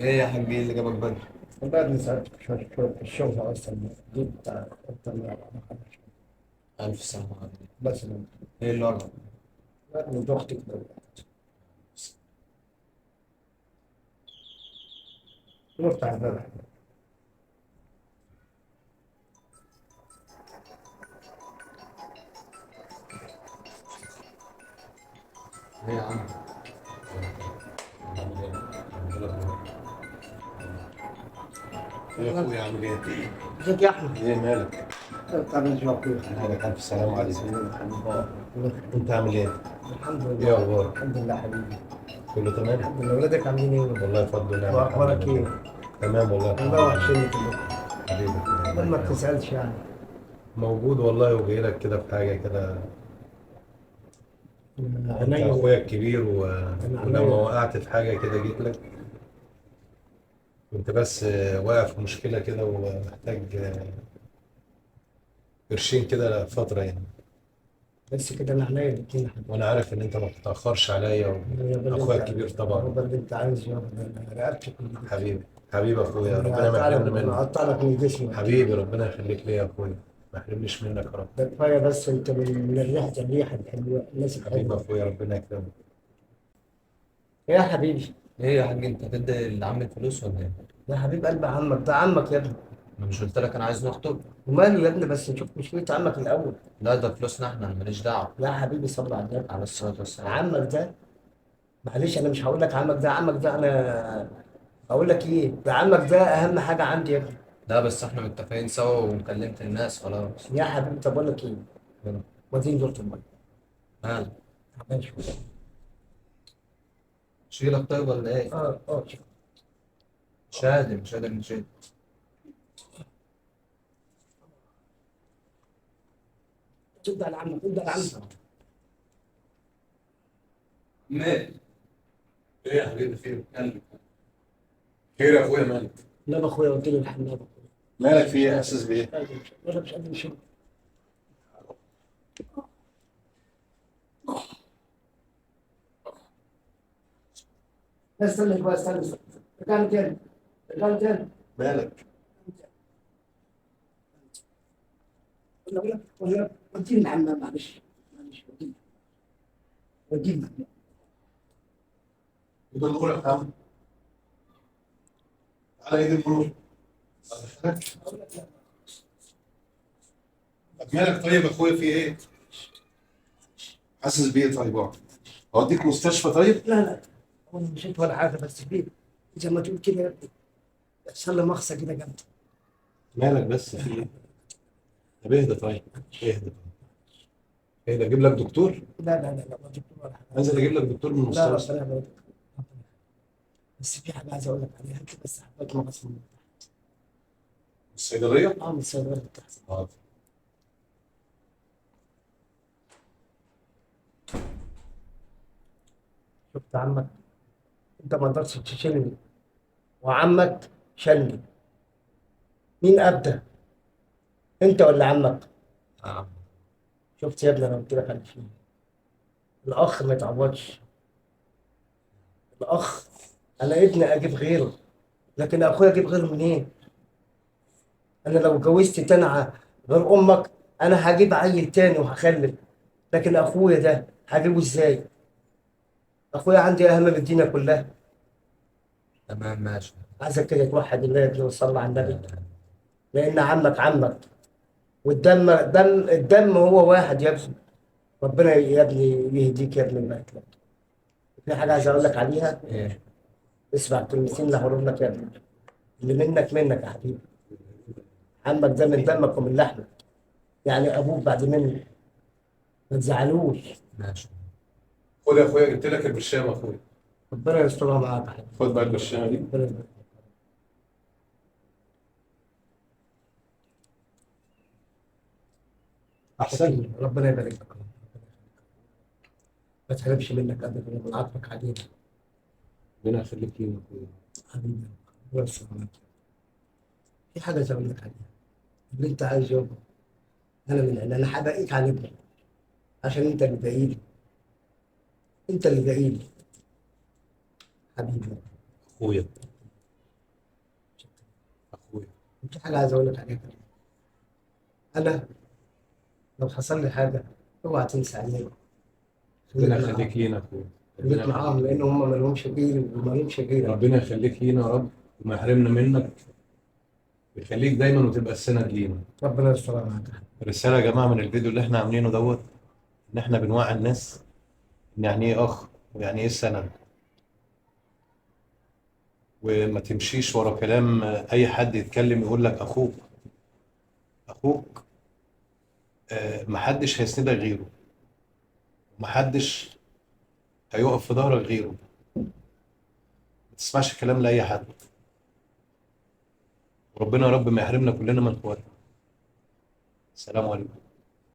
ايه يا حاج، ايه اللي جابك بدري؟ بعد ما سألتك شوية في الشغل أصلا جيت أطلع الف سلامة عليك. بس ايه اللي وجعك؟ من ضغطي كده رحت على البلد. ايه يا عم؟ ايه يا اخويا عامل ايه؟ ازيك يا أحمد؟ ايه مالك؟ تعبان شوية أخويا. مالك الف سلام عليك. الله انت عامل ايه؟ الحمد ايه لله. اخبارك؟ الحمد لله حبيبي. كله تمام؟ الحمد لله. ولادك عاملين إيه؟ والله بفضل ونعم الحمد وأخبارك إيه؟ لله. تمام والله الحمد والله لله. وحشني كلكم. حبيبي الله ما يكرمك. بتسألش يعني. موجود والله وجاي لك كده في حاجه كده. انت عينيا. اخويا الكبير أنا ولما عينيا. وقعت في حاجه كده جيت لك. كنت بس واقع في مشكله كده ومحتاج قرشين كده فتره يعني. بس كده أنا عينيا الاتنين يا حبيبي. وانا عارف ان انت ما بتتاخرش عليا. يابا اللي واخويا أنت الكبير طبعا. يابا اللي أنت عايزه يابا أنا رقبتي كل دي. حبيبي حبيبي اخويا أنا ربنا ما هقطع لك يحرمنا أنا منك. هقطع لك من جسمك. حبيبي ربنا يخليك ليا يا اخويا. ما يحرمنيش منك يا رب. ده كفايه بس انت من الريحه الحلوه الناس حبيبي الحلوه. اخويا ربنا يكرمك. يا حبيبي. ايه يا حاج، انت هتدي لعم الفلوس ولا ايه؟ يا حبيب قلب عمك ده عمك يا ابني. انا مش قلت لك انا عايز نخطب؟ وماله يا ابني بس نشوف مشكله عمك الاول. لا ده فلوسنا احنا، انا ماليش دعوة. يا حبيبي صل على النبي. على الصلاة والسلام. عمك ده معلش انا مش هقول لك عمك ده انا هقول لك ايه ده عمك ده اهم حاجه عندي يا ابني. لا بس احنا متفقين سوا وكلمت الناس خلاص. يا حبيبي طب اقول لك ايه. يلا. وديني دورة الميه. مال؟ تعبان شويه. شيلك طيب ولا ايه؟ شوف. مش قادر نشيل. تبدا على عمك تبدا على عمك. مال؟ ايه يا حبيبي فين؟ خير يا اخويا مالك؟ لا اخويا قلت له الحمام. مالك في ايه؟ حاسس بايه؟ مش قادر نشيل. استنى شويه استنى. رجعنا تاني. رجعنا تاني. مالك؟ ولا وديني الحمام معلش. معلش وديني الحمام. انت النور يا محمد. على ايد النور. طب مالك طيب يا اخويا في ايه؟ حاسس بايه طيب اقعد. اوديك مستشفى طيب؟ لا هو أنا مشيت ولا حاجه بس في زي ما تقول كده يا ابني. يحصل لي مغصه كده جامده. مالك بس في ايه؟ طب اهدى طيب. اهدى. اهدى اجيب لك دكتور؟ لا ما جبت ولا حاجه. انزل اجيب لك دكتور من لا المستشفى. ربنا يبارك لك. بس في حاجه عايز اقول لك عليها انت بس حبيت مغصه من الصيدليه؟ من الصيدليه بتاعتي. حاضر. شفت عمك انت ما قدرتش تشيلني وعمك شالني. مين ابدا انت ولا عمك؟ آه. شفت يا ابني انا قلت لك على شيء. الاخ ما يتعوضش. الاخ انا ابني اجيب غيره لكن اخويا اجيب غيره منين؟ انا لو اتجوزت تاني غير امك انا هجيب عيل تاني وهخلف. لكن اخويا ده هجيبه ازاي؟ اخويا عندي اهم من الدنيا كلها. تمام ماشي. عايزك كده توحد الله يا ابني وتصلي على النبي. لا. لان عمك الدم هو واحد يا ابني. ربنا يا ابني يهديك يا ابني الله يكرمك. في حاجه عايز اقول لك عليها. ايه؟ اسمع الكلمتين اللي هقولهم لك يا ابني. اللي منك يا حبيبي. عمك ده من دمك ومن لحمك. يعني ابوك بعد مني. ما تزعلوش. ماشي. خد يا اخويا جبت لك البرشام يا اخويا. ربنا يسترها معاك يا حبيبي. خد بقى البرشامه دي. ربنا يبارك. احسن. ربنا يبارك لك. ما تحرمش منك ابدا ومن عطفك علينا. ربنا يخليك لينا يا اخويا. حبيبي ربنا يسترها معاك. في حاجه عايز اقول لك عليها. اللي انت عايزه يابا. انا هبقيك عن ابنك. عشان انت اللي بعيد. انت اللي بعيد. حبيبي. اخويا في حاجه عايز اقول لك عليها كمان. انا لو حصل لي حاجه اوعى تنسى عليا. خليك ربنا معاهم، يخليك لينا يا اخويا. ربنا خليك معاهم، يخليك لان لينا. هم ما لهمش غيري وما لهمش غيرك. ربنا يخليك لينا يا رب، وما يحرمنا منك، ويخليك دايما وتبقى السند لينا. ربنا يستر معاك. رسالة يا جماعة من الفيديو اللي احنا عاملينه دوت، ان احنا بنوعي الناس ان يعني ايه اخ ويعني ايه سند، وما تمشيش ورا كلام اي حد يتكلم يقول لك اخوك. اخوك محدش هيسندك غيره، ومحدش هيقف في ظهرك غيره. ما تسمعش كلام لاي حد. وربنا يا رب ما يحرمنا كلنا من اخواتنا. السلام عليكم.